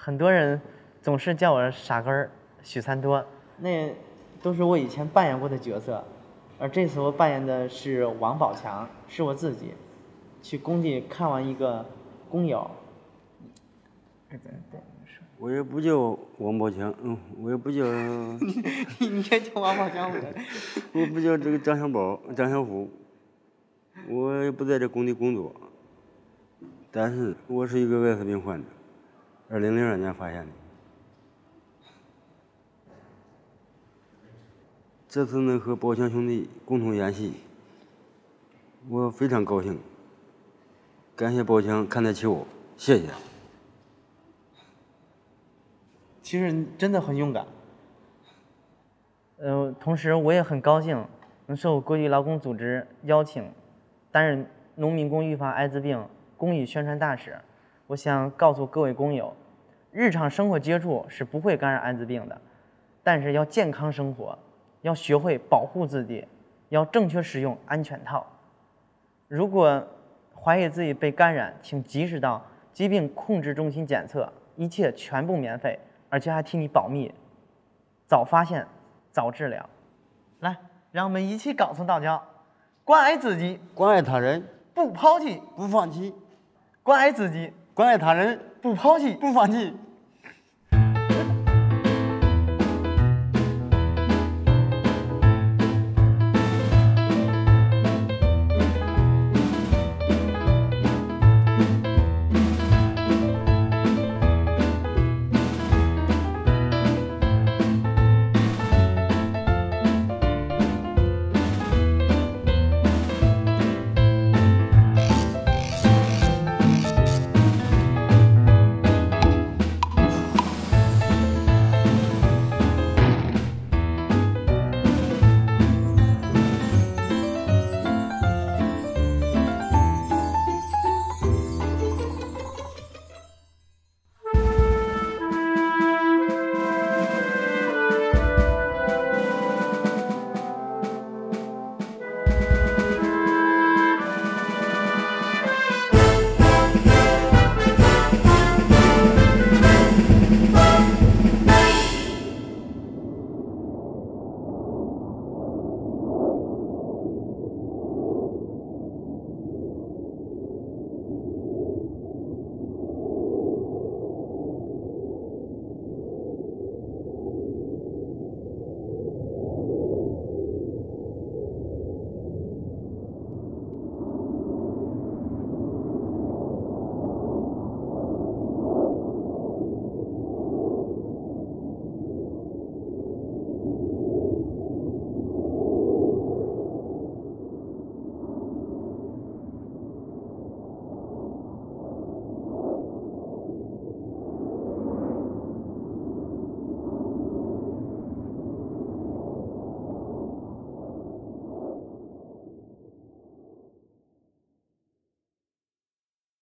很多人总是叫我傻根儿、许三多，那都是我以前扮演过的角色。而这次我扮演的是王宝强，是我自己，去工地看望一个工友。我也不叫王宝强，我也不叫你也叫王宝强，我不叫这个张小宝、张小虎，我也不在这工地工作，但是我是一个艾滋病患者，2002年发现的。这次能和宝强兄弟共同演戏，我非常高兴。感谢宝强看得起我，谢谢。其实真的很勇敢。同时我也很高兴能受国际劳工组织邀请，担任农民工预防艾滋病公益宣传大使。我想告诉各位工友，日常生活接触是不会感染艾滋病的，但是要健康生活，要学会保护自己，要正确使用安全套。如果怀疑自己被感染，请及时到疾病控制中心检测，一切全部免费，而且还替你保密。早发现，早治疗。来，让我们一起告诉大家：关爱自己，关爱他人，不抛弃；不放弃；关爱自己，关爱他人，不抛弃。不放弃。